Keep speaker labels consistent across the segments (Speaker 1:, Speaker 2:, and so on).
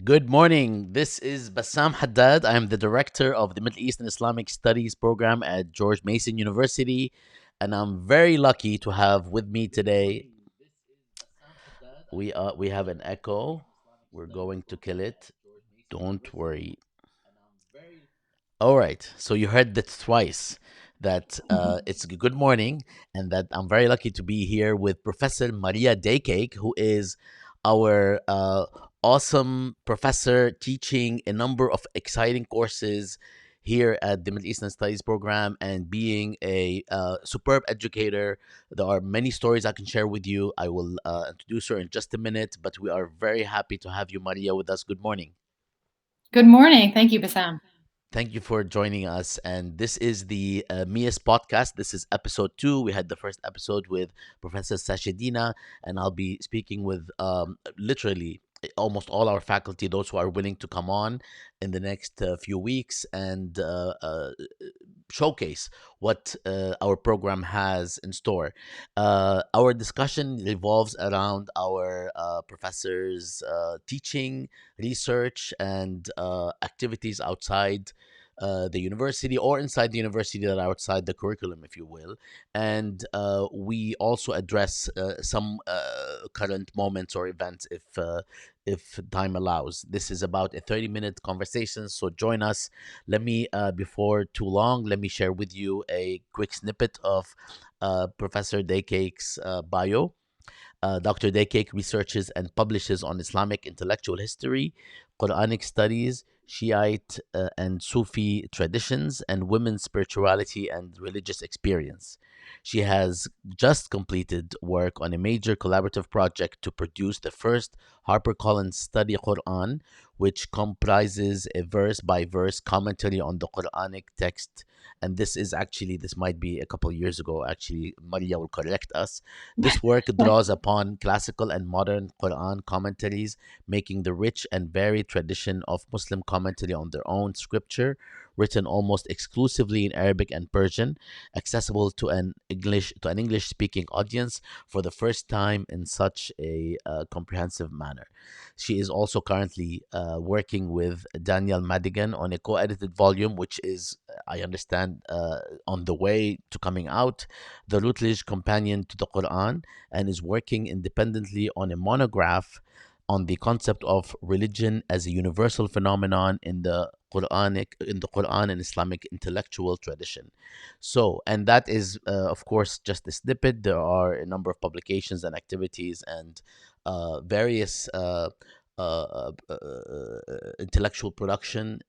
Speaker 1: Good morning. This is Bassam Haddad. I am the director of the Middle East and Islamic Studies program at George Mason University, and I'm very lucky to have with me today. We have an echo. We're going to kill it. Don't worry. All right. So you heard that twice. That it's a good morning, and that I'm very lucky to be here with Professor Maria Dakake, who is our awesome professor teaching a number of exciting courses here at the Middle Eastern Studies program, and being a superb educator. There are many stories I can share with you. I will introduce her in just a minute, but we are very happy to have you, Maria, with us. Good morning.
Speaker 2: Good morning. Thank you, Bassam.
Speaker 1: Thank you for joining us. And this is the MEIS podcast. This is episode 2. We had the first episode with Professor Sashidina, and I'll be speaking with literally almost all our faculty, those who are willing to come on in the next few weeks and showcase what our program has in store. Our discussion revolves around our professors' teaching, research, and activities outside the university or inside the university that are outside the curriculum, if you will. And we also address some current moments or events if time allows. This is about a 30-minute conversation, so join us. Let me, before too long, let me share with you a quick snippet of Professor Daycake's bio. Dr. Dakake researches and publishes on Islamic intellectual history, Quranic studies, Shiite and Sufi traditions, and women's spirituality and religious experience. She has just completed work on a major collaborative project to produce the first HarperCollins Study Quran, which comprises a verse by verse commentary on the Quranic text. And this might be a couple of years ago. Actually, Maria will correct us. This work draws upon classical and modern Quran commentaries, making the rich and varied tradition of Muslim commentary on their own scripture, written almost exclusively in Arabic and Persian, accessible to an English speaking audience for the first time in such a comprehensive manner. She is also currently working with Daniel Madigan on a co-edited volume, which is, I understand, on the way to coming out, the Routledge Companion to the Quran, and is working independently on a monograph on the concept of religion as a universal phenomenon in the Quran and Islamic intellectual tradition. So, and that is, of course, just a snippet. There are a number of publications and activities and various intellectual production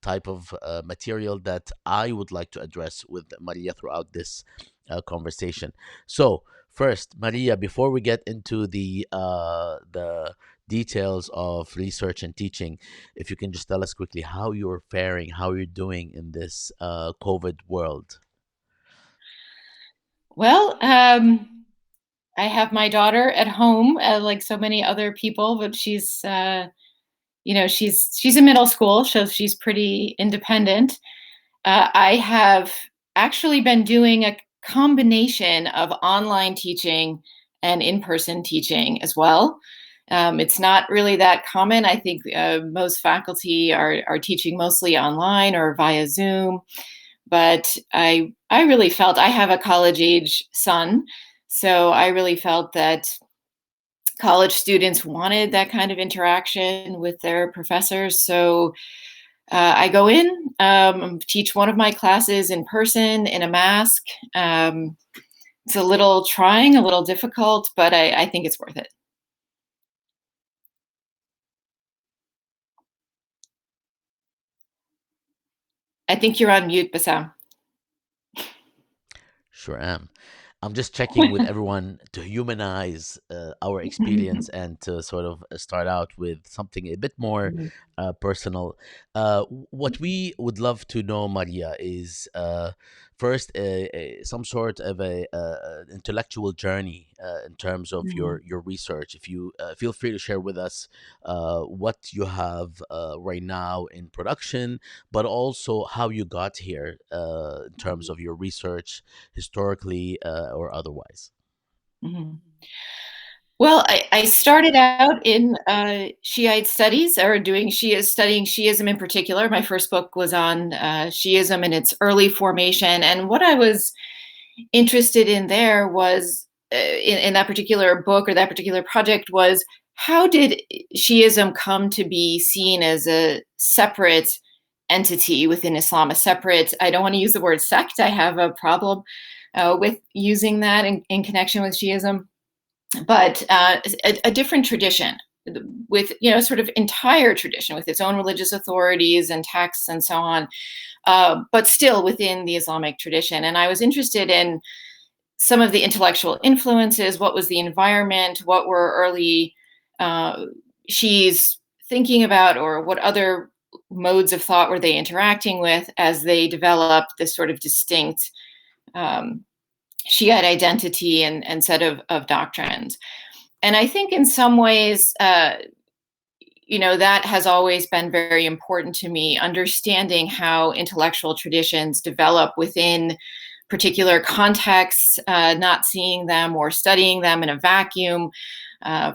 Speaker 1: type of material that I would like to address with Maria throughout this conversation. So, first, Maria, before we get into the details of research and teaching, if you can just tell us quickly how you're faring, how you're doing in this COVID world.
Speaker 2: Well, I have my daughter at home, like so many other people, but she's in middle school, so she's pretty independent. I have actually been doing a combination of online teaching and in-person teaching as well. It's not really that common. I think most faculty are teaching mostly online or via Zoom. But I really felt I have a college age son, so I really felt that college students wanted that kind of interaction with their professors. So I go in, teach one of my classes in person in a mask. Um, it's a little trying, a little difficult, but I think it's worth it. I think you're on mute, Bassam.
Speaker 1: Sure am. I'm just checking with everyone to humanize our experience and to sort of start out with something a bit more personal. What we would love to know, Maria, is first some sort of a intellectual journey in terms of your research. If you feel free to share with us what you have right now in production, but also how you got here in terms of your research historically or otherwise.
Speaker 2: Mhm. Well, I started out in Shiite studies, or studying Shiism in particular. My first book was on Shiism and its early formation. And what I was interested in there was, in that particular book or that particular project, was how did Shiism come to be seen as a separate entity within Islam, a separate, I don't want to use the word sect, I have a problem with using that in connection with Shiism, but a different tradition with, sort of entire tradition with its own religious authorities and texts and so on, but still within the Islamic tradition. And I was interested in some of the intellectual influences. What was the environment? What were early uh, Shi's thinking about, or what other modes of thought were they interacting with as they developed this sort of distinct um, Shiite identity and set of doctrines? And I think in some ways, that has always been very important to me, understanding how intellectual traditions develop within particular contexts, not seeing them or studying them in a vacuum.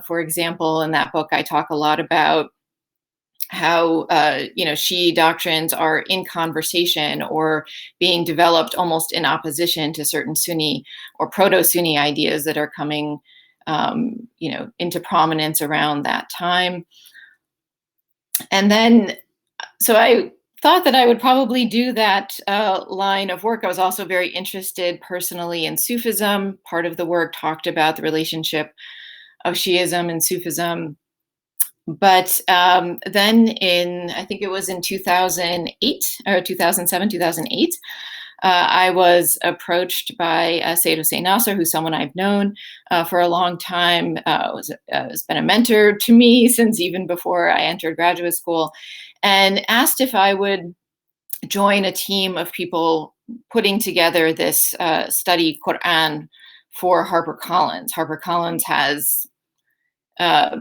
Speaker 2: For example, in that book, I talk a lot about how Shi'i doctrines are in conversation or being developed almost in opposition to certain Sunni or proto-Sunni ideas that are coming, into prominence around that time. And then, so I thought that I would probably do that line of work. I was also very interested personally in Sufism. Part of the work talked about the relationship of Shiism and Sufism. But then I think it was in 2008 or 2007, 2008, I was approached by Sayyid Hossein Nasr, who's someone I've known for a long time, has been a mentor to me since even before I entered graduate school, and asked if I would join a team of people putting together this study Quran for HarperCollins. HarperCollins has uh,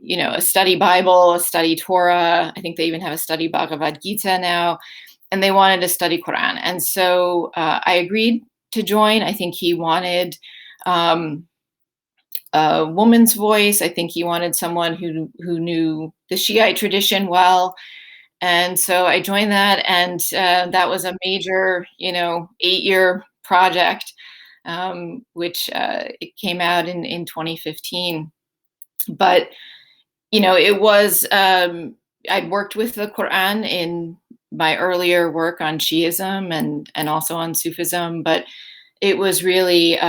Speaker 2: a study Bible, a study Torah. I think they even have a study Bhagavad Gita now, and they wanted to study Quran. And so I agreed to join. I think he wanted um, a woman's voice. I think he wanted someone who knew the Shiite tradition well. And so I joined that, and that was a major, 8-year project, which it came out in 2015. But it was, I'd worked with the Quran in my earlier work on Shiism and also on Sufism, but it was really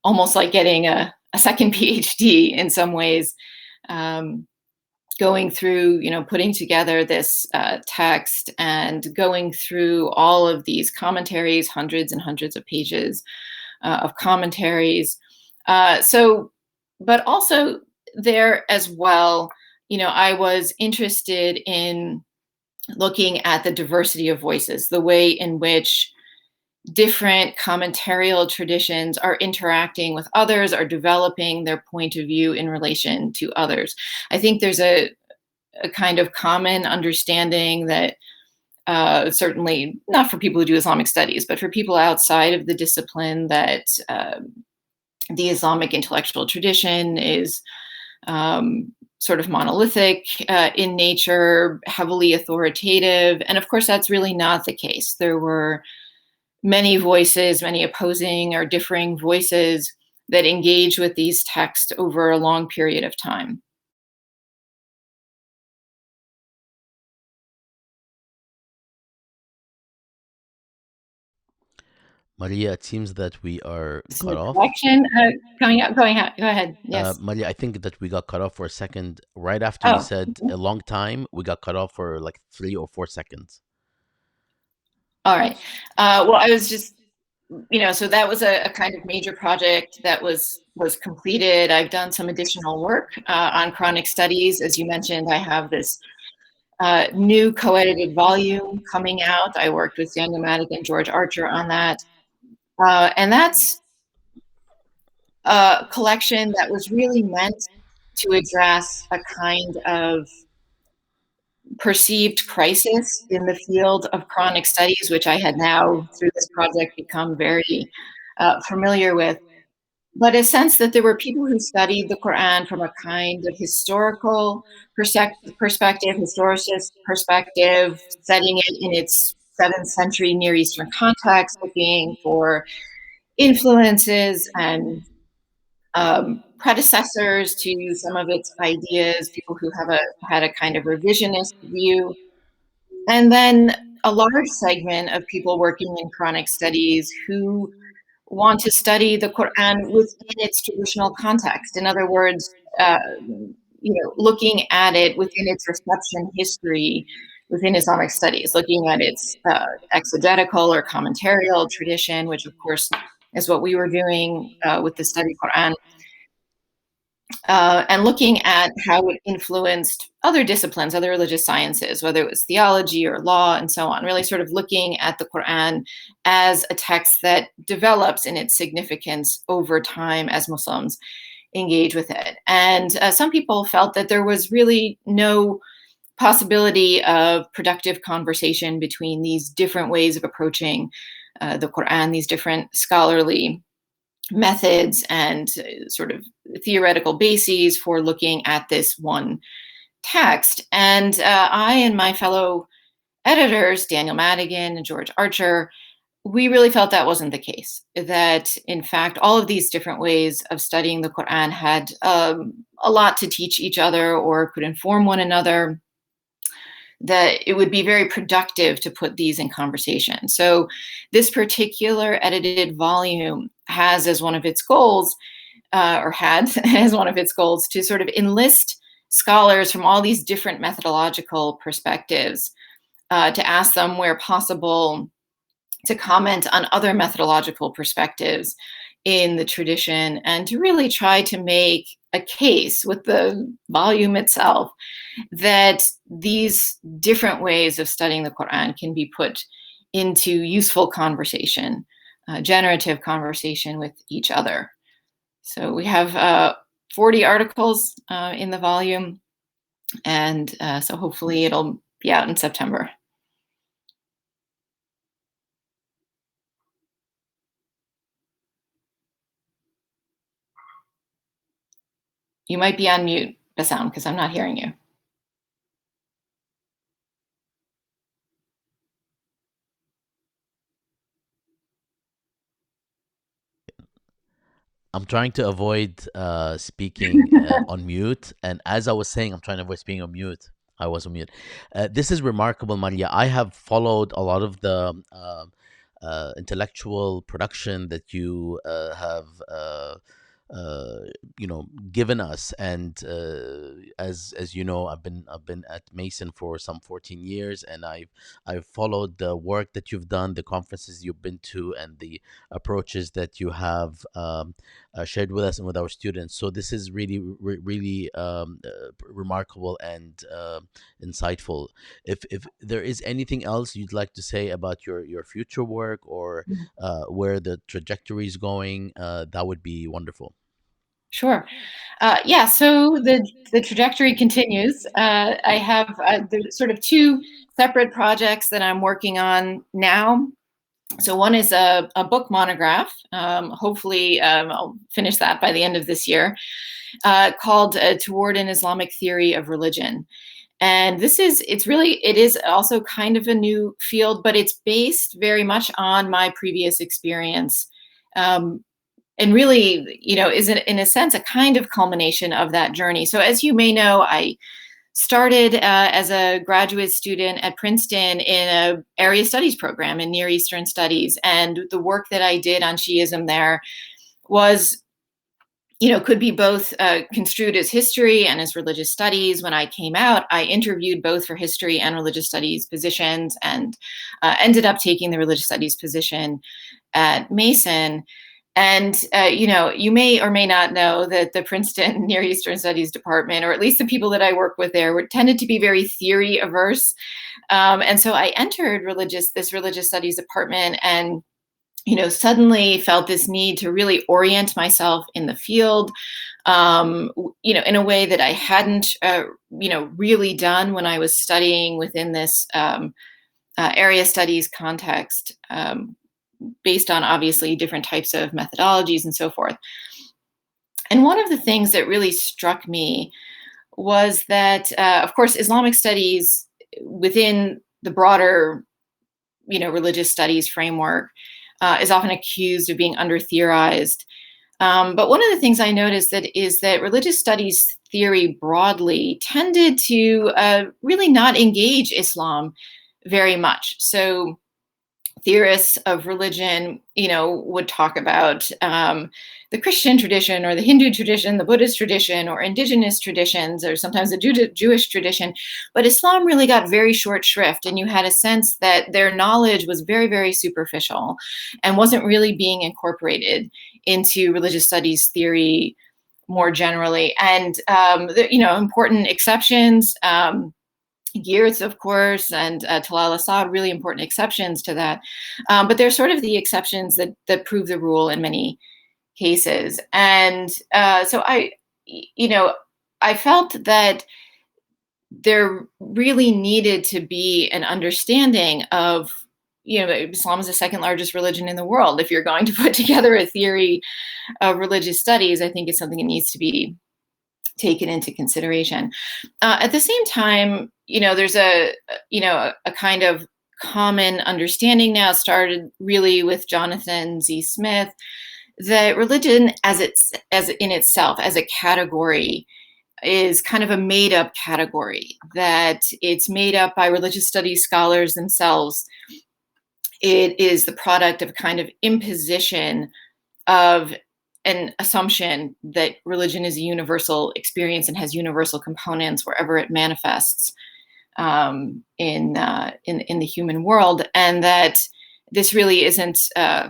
Speaker 2: almost like getting a second PhD in some ways, um, going through, putting together this text and going through all of these commentaries, hundreds and hundreds of pages of commentaries. But also there as well, I was interested in looking at the diversity of voices, the way in which different commentarial traditions are interacting with others, are developing their point of view in relation to others. I think there's a kind of common understanding that certainly not for people who do Islamic studies, but for people outside of the discipline, that the Islamic intellectual tradition is sort of monolithic in nature, heavily authoritative. And of course, that's really not the case. There were many voices, many opposing or differing voices that engage with these texts over a long period of time.
Speaker 1: Maria, it seems that we are
Speaker 2: Is
Speaker 1: cut
Speaker 2: the
Speaker 1: off.
Speaker 2: collection coming up? Going out? Go ahead. Yes.
Speaker 1: Maria, I think that we got cut off for a second. Right after you
Speaker 2: Oh,
Speaker 1: said a long time, we got cut off for like 3 or 4 seconds.
Speaker 2: all right. Well, I was just, so that was a kind of major project that was completed. I've done some additional work on chronic studies. As you mentioned, I have this new co-edited volume coming out. I worked with Daniel Maddock and George Archer on that. And that's a collection that was really meant to address a kind of perceived crisis in the field of chronic studies, which I had now, through this project, become very familiar with. but a sense that there were people who studied the Quran from a kind of historical perspective, historicist perspective, setting it in its 7th century Near Eastern context, looking for influences and predecessors to some of its ideas, people who had a kind of revisionist view, and then a large segment of people working in Quranic studies who want to study the Quran within its traditional context. In other words, looking at it within its reception history within Islamic studies, looking at its exegetical or commentarial tradition, which of course is what we were doing with the study Quran, and looking at how it influenced other disciplines, other religious sciences, whether it was theology or law and so on, really sort of looking at the Quran as a text that develops in its significance over time as Muslims engage with it. And some people felt that there was really no possibility of productive conversation between these different ways of approaching the Quran, these different scholarly methods and sort of theoretical bases for looking at this one text. And I and my fellow editors, Daniel Madigan and George Archer, we really felt that wasn't the case. That, in fact, all of these different ways of studying the Quran had a lot to teach each other or could inform one another, that it would be very productive to put these in conversation. So, this particular edited volume has as one of its goals, or had as one of its goals, to sort of enlist scholars from all these different methodological perspectives, to ask them where possible to comment on other methodological perspectives in the tradition and to really try to make a case with the volume itself that these different ways of studying the Quran can be put into useful conversation, generative conversation with each other. So we have 40 articles in the volume, and so hopefully it'll be out in September. You might be on mute, Bassam, because I'm not hearing you.
Speaker 1: I'm trying to avoid speaking on mute, and as I was saying, I'm trying to avoid speaking on mute. I was on mute. This is remarkable, Maria. I have followed a lot of the intellectual production that you have uh, given us, and as you know, I've been at Mason for some 14 years, and I've followed the work that you've done, the conferences you've been to, and the approaches that you have shared with us and with our students. So this is really really remarkable and insightful. If there is anything else you'd like to say about your future work, or where the trajectory is going, that would be wonderful.
Speaker 2: Sure. Yeah, so the trajectory continues. I have there's sort of two separate projects that I'm working on now. So one is a book monograph. Hopefully, I'll finish that by the end of this year, called "Toward an Islamic Theory of Religion." And it is also kind of a new field, but it's based very much on my previous experience. Um, and really, is in a sense a kind of culmination of that journey. So, as you may know, I started as a graduate student at Princeton in a area studies program in Near Eastern studies, and the work that I did on Shiism there was, could be both construed as history and as religious studies. When I came out, I interviewed both for history and religious studies positions, and ended up taking the religious studies position at Mason. And you may or may not know that the Princeton Near Eastern Studies department, or at least the people that I work with there, tended to be very theory averse. And so I entered this religious studies department, and suddenly felt this need to really orient myself in the field, in a way that I hadn't, really done when I was studying within this area studies context, based on obviously different types of methodologies and so forth. And one of the things that really struck me was that, of course, Islamic studies within the broader, religious studies framework is often accused of being under theorized. But one of the things I noticed is that religious studies theory broadly tended to really not engage Islam very much. So theorists of religion, would talk about the Christian tradition or the Hindu tradition, the Buddhist tradition, or indigenous traditions, or sometimes the Jewish tradition. But Islam really got very short shrift, and you had a sense that their knowledge was very, very superficial and wasn't really being incorporated into religious studies theory more generally. And important exceptions. Geertz, of course, and Talal Assad, really important exceptions to that. But they're sort of the exceptions that prove the rule in many cases. And so I felt that there really needed to be an understanding of, Islam is the second largest religion in the world. If you're going to put together a theory of religious studies, I think it's something that needs to be taken into consideration. At the same time, there's a kind of common understanding now, started really with Jonathan Z. Smith, that religion as in itself as a category is kind of a made up category, that it's made up by religious studies scholars themselves. It is the product of kind of imposition of an assumption that religion is a universal experience and has universal components wherever it manifests in the human world, and that this really isn't a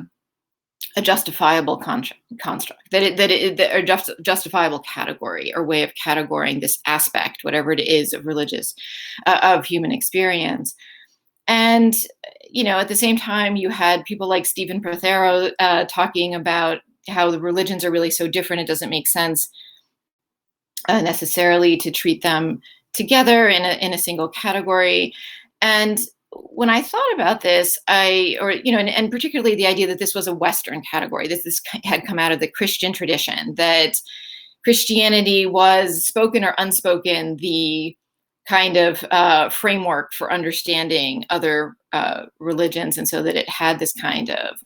Speaker 2: justifiable construct, or justifiable category or way of categorizing this aspect, whatever it is, of religious of human experience. And at the same time, you had people like Stephen Prothero talking about how the religions are really so different, it doesn't make sense necessarily to treat them together in a single category. And when I thought about this, and particularly the idea that this was a Western category, that this had come out of the Christian tradition, that Christianity was, spoken or unspoken, the kind of framework for understanding other religions, and so that it had this kind of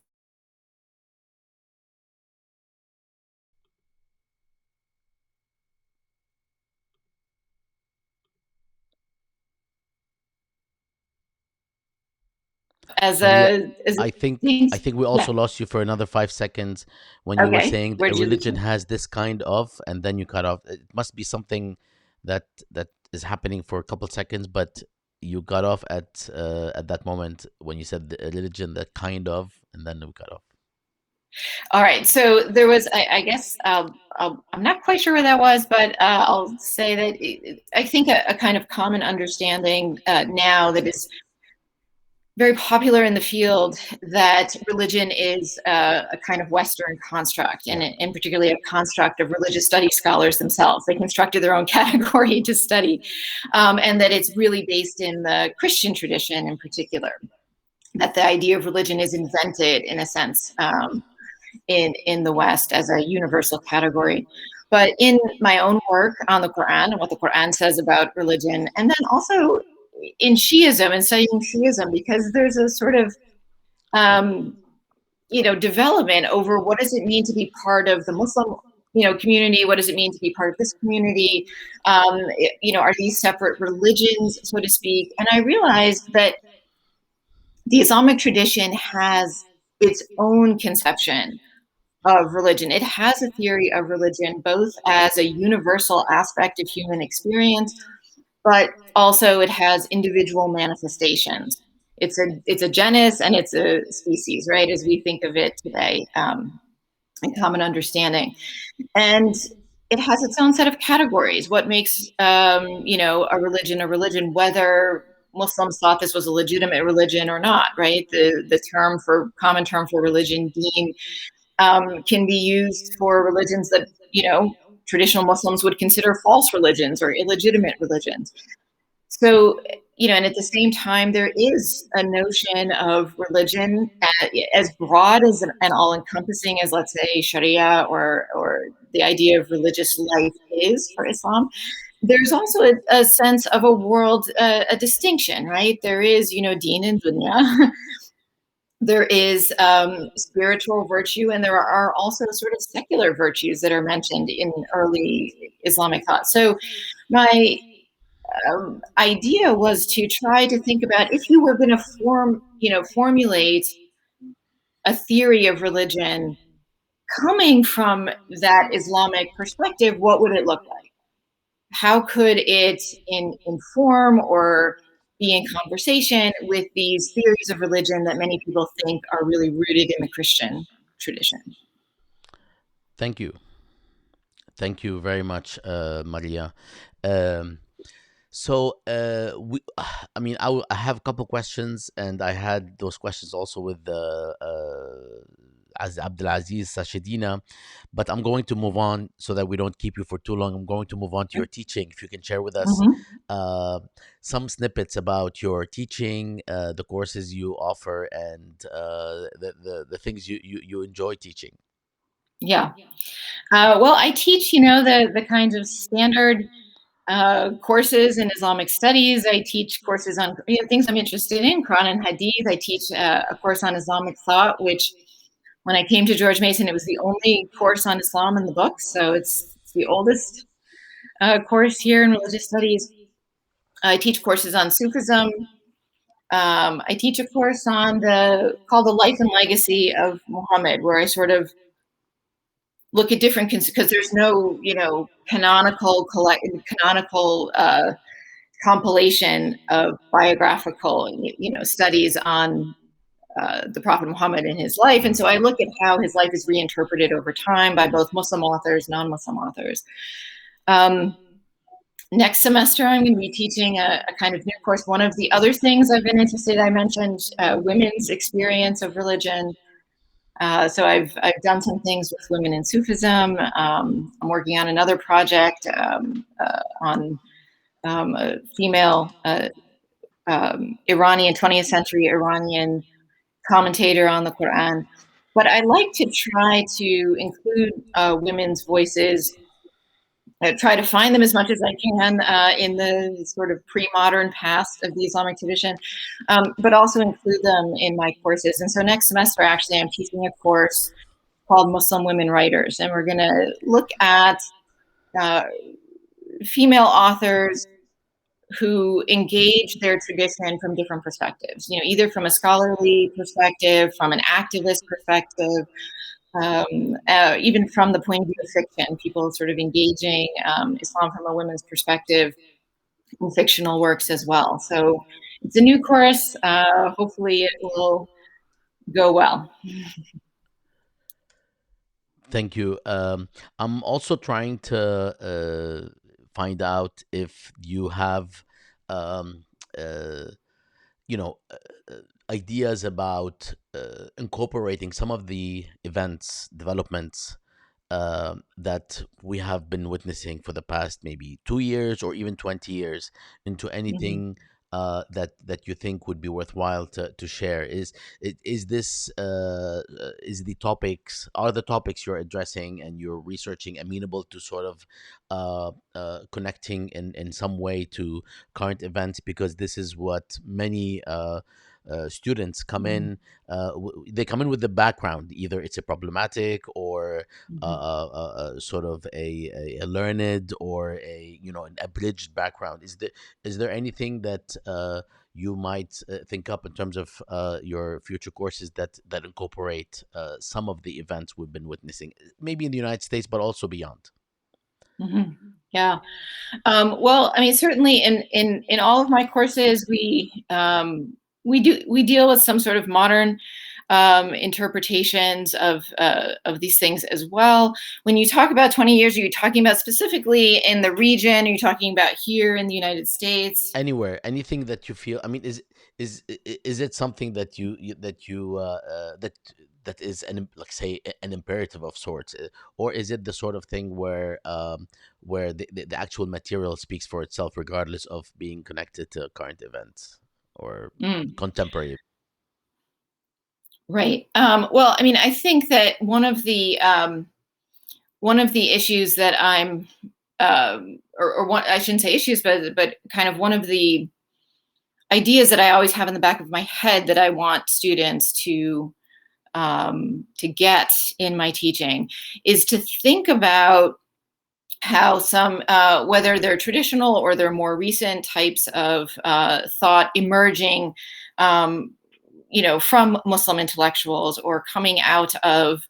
Speaker 2: as
Speaker 1: Yeah,
Speaker 2: a
Speaker 1: I think I
Speaker 2: things.
Speaker 1: think we
Speaker 2: Yeah.
Speaker 1: also lost you for another 5 seconds when you were
Speaker 2: Okay.
Speaker 1: saying
Speaker 2: Where
Speaker 1: a
Speaker 2: did you lose
Speaker 1: religion
Speaker 2: me?
Speaker 1: has this kind of, and then you cut off. It must be something that is happening for a couple seconds, but you got off at that moment when you said the religion that kind of, and then we cut off.
Speaker 2: All right. So there was, I guess, I'm not quite sure where that was, but I'll say that I think a kind of common understanding now that is very popular in the field, that religion is a kind of Western construct,
Speaker 1: Yeah.
Speaker 2: and particularly a construct of religious studies scholars themselves. They constructed their own category to study, and that it's really based in the Christian tradition in particular. That the idea of religion is invented, in a sense, in the West as a universal category. But in my own work on the Quran and what the Quran says about religion, and then also in Shiism and studying Shiism, because there's a sort of um, development over what does it mean to be part of the Muslim community, what does it mean to be part of this community, are these separate religions, so to speak. And I realized that the Islamic tradition has its own conception of religion. It has a theory of religion both as a universal aspect of human experience, but also it has individual manifestations. It's a genus and it's a species, right? As we think of it today, in common understanding, and it has its own set of categories. What makes a religion, whether Muslims thought this was a legitimate religion or not, right? The common term for religion, deen, can be used for religions that traditional Muslims would consider false religions or illegitimate religions. So and at the same time, there is a notion of religion as broad as and all encompassing as, let's say, Sharia or the idea of religious life is for Islam. There's also a sense of a world, a distinction, right? There is, deen and dunya. There is spiritual virtue, and there are also sort of secular virtues that are mentioned in early Islamic thought. So, my idea was to try to think about if you were going to formulate a theory of religion coming from that Islamic perspective, what would it look like? How could it inform or be in conversation with these theories of religion that many people think are really rooted in the Christian tradition?
Speaker 1: Thank you. Thank you very much, Maria. Um, I mean, I have a couple questions, and I had those questions also with the as Abdulaziz Sashidina, but I'm going to move on so that we don't keep you for too long. I'm going to move on to your teaching. If you can share with us
Speaker 2: Mm-hmm.
Speaker 1: uh, some snippets about your teaching, the courses you offer, and the things you enjoy teaching.
Speaker 2: Yeah. Well, I teach, the kinds of standard courses in Islamic studies. I teach courses on things I'm interested in, Quran and Hadith. I teach a course on Islamic thought, which when I came to George Mason, it was the only course on Islam in the book. So it's the oldest course here in religious studies. I teach courses on Sufism. I teach a course on called the life and legacy of Muhammad, where I sort of look at different because there's no canonical compilation of biographical studies on the Prophet Muhammad and his life, and so I look at how his life is reinterpreted over time by both Muslim authors, non-Muslim authors. Um, Next semester, I'm going to be teaching a kind of new course. One of the other things I've been interested, I mentioned women's experience of religion. So I've done some things with women in Sufism. I'm working on another project on a female Iranian 20th century Iranian commentator on the Quran. But I like to try to include women's voices. I try to find them as much as I can in the sort of pre-modern past of the Islamic tradition, but also include them in my courses. And so next semester, actually, I'm teaching a course called Muslim Women Writers, and we're going to look at uh, female authors who engage their tradition from different perspectives, either from a scholarly perspective, from an activist perspective, even from the point of view of fiction, people sort of engaging Islam from a women's perspective in fictional works as well. So it's a new course. Hopefully it will go well.
Speaker 1: Thank you. I'm also trying to find out if you have, um, uh, you know, ideas about incorporating some of the events, developments that we have been witnessing for the past maybe 2 years or even 20 years into
Speaker 2: Mhm.
Speaker 1: anything that you think would be worthwhile to share. Is this is the topics are the topics you're addressing and you're researching amenable to sort of connecting in some way to current events, because this is what many students come
Speaker 2: Mhm.
Speaker 1: in. They come in with the background, either it's a problematic or
Speaker 2: Mhm.
Speaker 1: sort of a learned or a an abridged background. Is there anything that you might think up in terms of your future courses that incorporate some of the events we've been witnessing, maybe in the United States but also beyond?
Speaker 2: Mhm. Yeah. Well, I mean, certainly in all of my courses, we deal with some sort of modern interpretations of these things as well. When you talk about 20 years, are you talking about specifically in the region? Are you talking about here in the United States?
Speaker 1: Anywhere, anything that you feel, I mean, is it something that that that is like say an imperative of sorts, or is it the sort of thing where the actual material speaks for itself regardless of being connected to current events or
Speaker 2: Mm,
Speaker 1: contemporary?
Speaker 2: right. Well, I mean, I think that one of the issues that or one, I shouldn't say issues, but kind of one of the ideas that I always have in the back of my head that I want students to get in my teaching is to think about how some, whether they're traditional or they're more recent types of thought emerging, um, from Muslim intellectuals or coming out of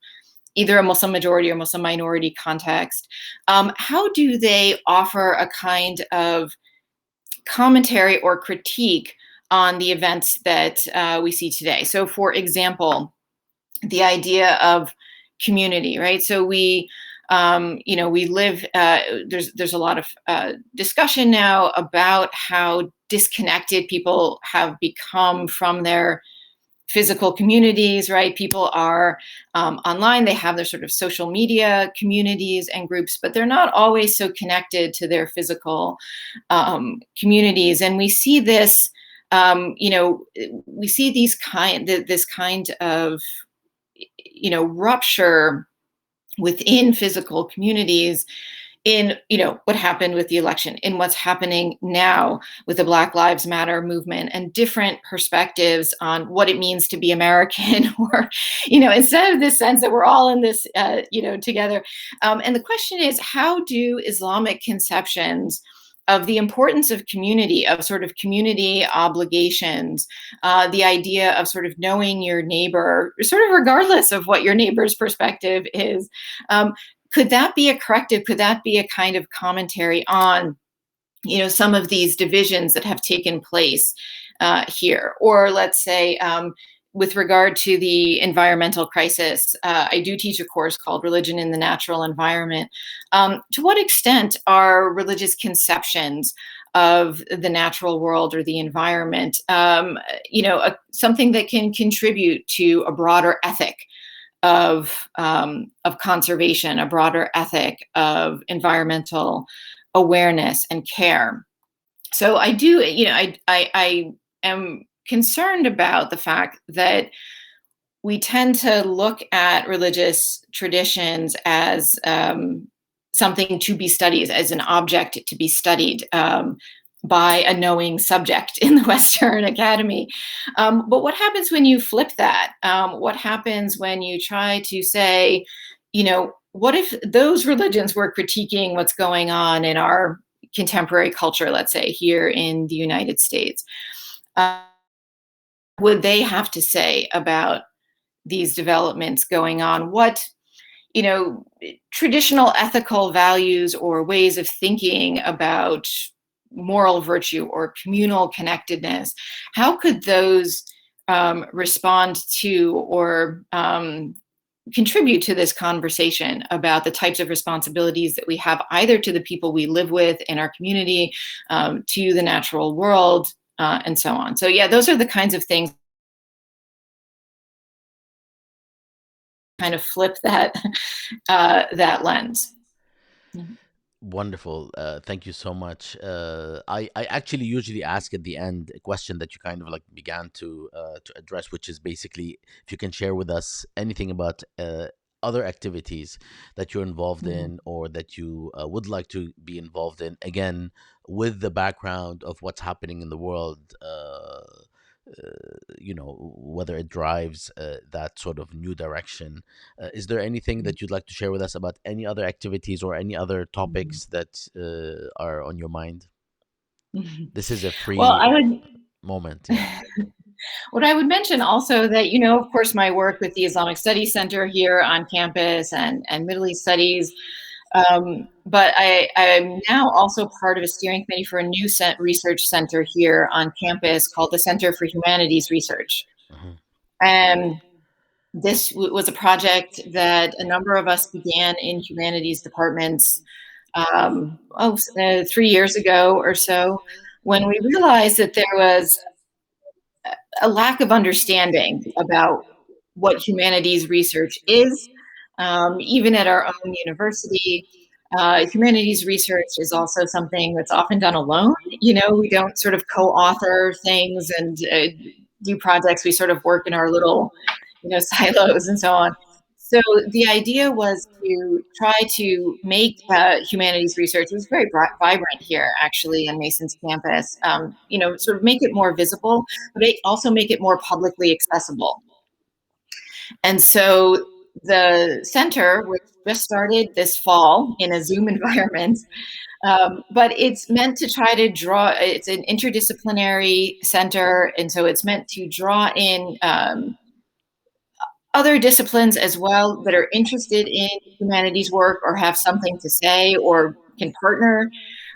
Speaker 2: either a Muslim majority or Muslim minority context, how do they offer a kind of commentary or critique on the events that we see today? So, for example, the idea of community, right? So we live. There's a lot of discussion now about how disconnected people have become from their physical communities, right? People are online, they have their sort of social media communities and groups, but they're not always so connected to their physical communities. And we see this, we see this kind of, rupture within physical communities in what happened with the election, in what's happening now with the Black Lives Matter movement, and different perspectives on what it means to be American, or instead of this sense that we're all in this together. And the question is, how do Islamic conceptions of the importance of community, of sort of community obligations, the idea of sort of knowing your neighbor, sort of regardless of what your neighbor's perspective is, could that be a corrective? Could that be a kind of commentary on, some of these divisions that have taken place here? Or let's say, with regard to the environmental crisis, I do teach a course called Religion in the Natural Environment. To what extent are religious conceptions of the natural world or the environment, something that can contribute to a broader ethic of conservation, a broader ethic of environmental awareness and care? So I do, I am concerned about the fact that we tend to look at religious traditions as something to be studied, as an object to be studied by a knowing subject in the Western Academy. But what happens when you flip that? What happens when you try to say, what if those religions were critiquing what's going on in our contemporary culture, let's say here in the United States? Would they have to say about these developments going on? What, you know, traditional ethical values or ways of thinking about moral virtue or communal connectedness, how could those respond to or contribute to this conversation about the types of responsibilities that we have either to the people we live with in our community, to the natural world, and so on? So yeah, those are the kinds of things kind of flip that that lens. Mhm.
Speaker 1: Wonderful. Thank you so much. I actually usually ask at the end a question that you kind of like began to address, which is basically if you can share with us anything about other activities that you're involved
Speaker 2: Mhm.
Speaker 1: in or that you would like to be involved in. Again, with the background of what's happening in the world. Whether it drives that sort of new direction. Is there anything that you'd like to share with us about any other activities or any other
Speaker 2: Mhm.
Speaker 1: topics that are on your mind?
Speaker 2: Mhm.
Speaker 1: This is a
Speaker 2: Well,
Speaker 1: free
Speaker 2: I would
Speaker 1: moment. Yeah.
Speaker 2: what I would mention also that, of course, my work with the Islamic Studies Center here on campus and Middle East Studies, but I'm now also part of a steering committee for a new research center here on campus called the Center for Humanities Research.
Speaker 1: Hmm.
Speaker 2: And this was a project that a number of us began in humanities departments 3 years ago or so, when we realized that there was a lack of understanding about what humanities research is. Even at our own university, humanities research is also something that's often done alone. We don't sort of co-author things and do projects. We sort of work in our little, silos and so on. So the idea was to try to make humanities research, it was very vibrant here actually on Mason's campus, sort of make it more visible, but also make it more publicly accessible. And so the center, which just started this fall in a Zoom environment, but it's meant to try to draw, it's an interdisciplinary center. And so it's meant to draw in other disciplines as well that are interested in humanities work or have something to say or can partner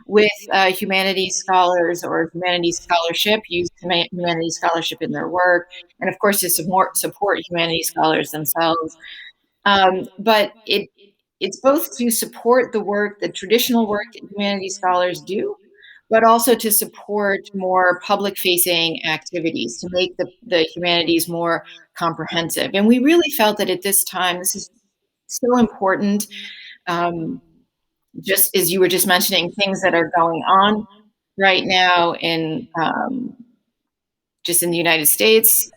Speaker 2: with humanities scholars or humanities scholarship, use humanities scholarship in their work, and of course to support humanities scholars themselves. But it's both to support the work, the traditional work that humanities scholars do, but also to support more public-facing activities to make the humanities more comprehensive. And we really felt that at this time, this is so important. Um, just as you were just mentioning, things that are going on right now just in the United States,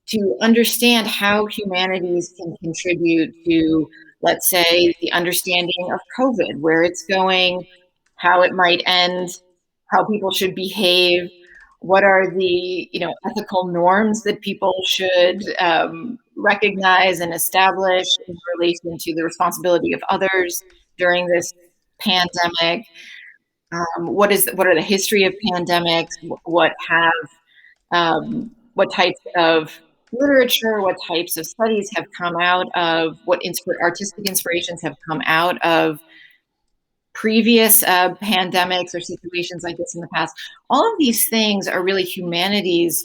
Speaker 2: to understand how humanities can contribute to, let's say, the understanding of COVID, where it's going, how it might end, how people should behave, what are the ethical norms that people should recognize and establish in relation to the responsibility of others during this pandemic. What are the history of pandemics? What types of literature, what types of studies have come out of, artistic inspirations have come out of previous pandemics or situations like this in the past. All of these things are really humanities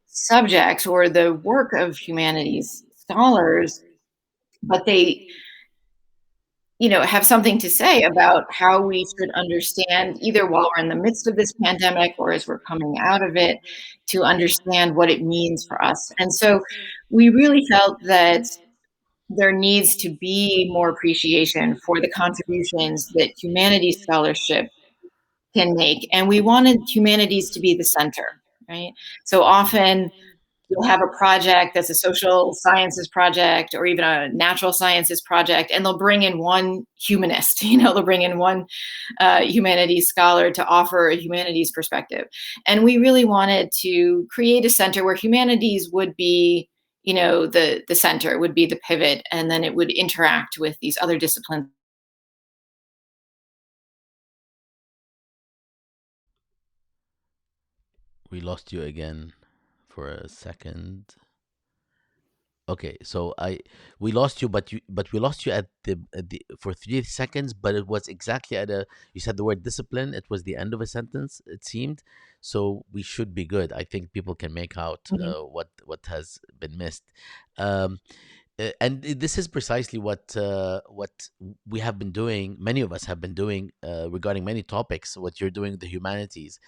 Speaker 2: subjects or the work of humanities scholars, but they have something to say about how we should understand, either while we're in the midst of this pandemic or as we're coming out of it, to understand what it means for us. And so we really felt that there needs to be more appreciation for the contributions that humanities scholarship can make. And we wanted humanities to be the center, right? So often you'll have a project that's a social sciences project or even a natural sciences project, and they'll bring in one humanist, they'll bring in one humanities scholar to offer a humanities perspective. And we really wanted to create a center where humanities would be, the center, would be the pivot, and then it would interact with these other disciplines.
Speaker 1: We lost you again for a second. Okay, so I we lost you, but we lost you at the for 3 seconds, but it was exactly at a you said the word discipline. It was the end of a sentence. It seemed so we should be good. I think people can make out
Speaker 2: Mhm.
Speaker 1: what has been missed. Um, this is precisely what we have been doing. Many of us have been doing regarding many topics. What you're doing with the humanities,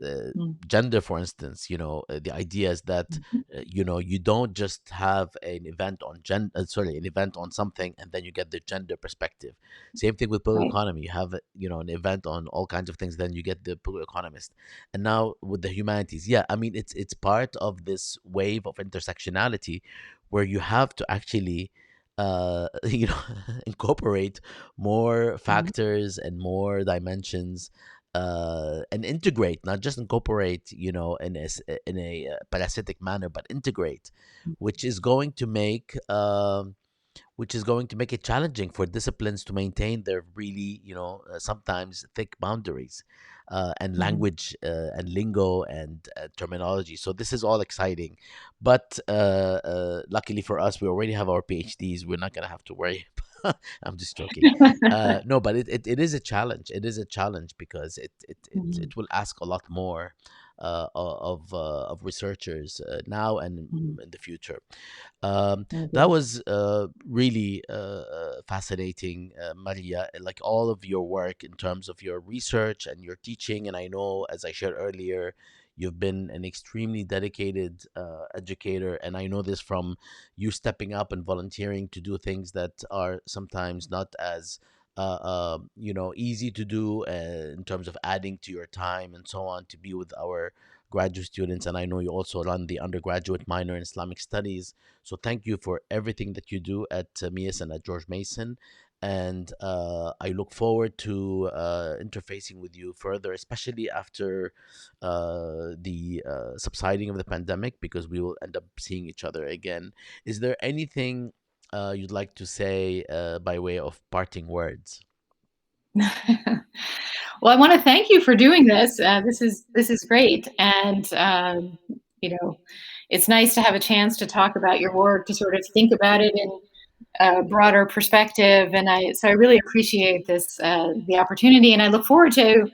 Speaker 1: uh,
Speaker 2: Mhm.
Speaker 1: gender, for instance. The idea is that
Speaker 2: Mhm.
Speaker 1: you don't just have an event on sorry, an event on something, and then you get the gender perspective. Same thing with political
Speaker 2: Right.
Speaker 1: economy. You have an event on all kinds of things, then you get the political economist. And now with the humanities, yeah, I mean it's part of this wave of intersectionality where you have to actually incorporate more
Speaker 2: Mhm.
Speaker 1: factors and more dimensions, and integrate, not just incorporate, in a parasitic manner, but integrate, which is going to make it challenging for disciplines to maintain their really, sometimes thick boundaries, and
Speaker 2: Mhm.
Speaker 1: language, and lingo, and terminology. So this is all exciting, but luckily for us, we already have our PhDs. We're not gonna have to worry. I'm just joking. No, but it is a challenge. It is a challenge because it
Speaker 2: Mhm.
Speaker 1: will ask a lot more of researchers, now and
Speaker 2: Mhm.
Speaker 1: in the future. Um,
Speaker 2: I
Speaker 1: that
Speaker 2: agree.
Speaker 1: was really fascinating, Maria, like all of your work in terms of your research and your teaching. And I know, as I shared earlier, You've been an extremely dedicated educator, and I know this from you stepping up and volunteering to do things that are sometimes not as easy to do in terms of adding to your time and so on to be with our graduate students. And I know you also run the undergraduate minor in Islamic Studies. So thank you for everything that you do at MEIS and at George Mason. And I look forward to interfacing with you further, especially after the subsiding of the pandemic, because we will end up seeing each other again. Is there anything you'd like to say by way of parting words?
Speaker 2: Well, I want to thank you for doing this. This is great, and you know, it's nice to have a chance to talk about your work, to sort of think about it in a broader perspective. And I really appreciate this the opportunity, and I look forward to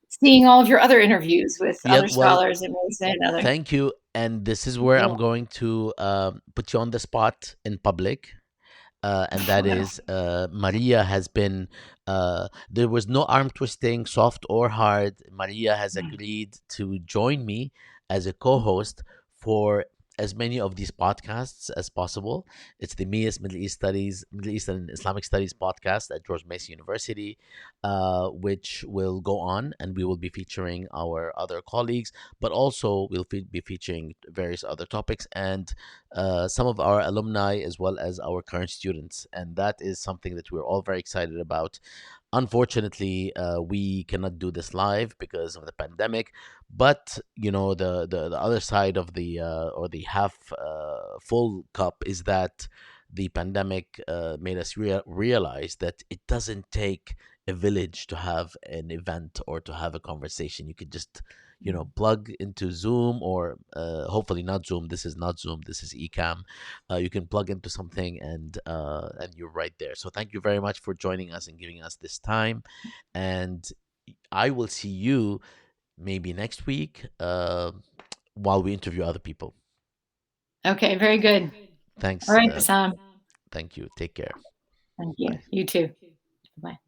Speaker 2: seeing all of your other interviews with
Speaker 1: Yeah,
Speaker 2: other
Speaker 1: well,
Speaker 2: scholars and other.
Speaker 1: thank you. And this is where I'm
Speaker 2: Yeah.
Speaker 1: going to put you on the spot in public. And that
Speaker 2: Wow.
Speaker 1: is Maria has been, there was no arm twisting, soft or hard. Maria has agreed to join me as a co host for as many of these podcasts as possible. It's the MEIS Middle East and Islamic Studies podcast at George Mason University, which will go on, and we will be featuring our other colleagues, but also we'll be featuring various other topics and some of our alumni as well as our current students. And that is something that we're all very excited about. Unfortunately, we cannot do this live because of the pandemic. But the other side of the or the half full cup is that the pandemic made us realize that it doesn't take a village to have an event or to have a conversation. You could just plug into Zoom, or hopefully not Zoom. This is not Zoom. This is Ecamm. You can plug into something, and you're right there. So thank you very much for joining us and giving us this time. And I will see you maybe next week while we interview other people.
Speaker 2: Okay, very good. All
Speaker 1: Thanks.
Speaker 2: right, Bassam.
Speaker 1: Thank you. Take care.
Speaker 2: Thank you.
Speaker 1: Bye.
Speaker 2: You too. Bye.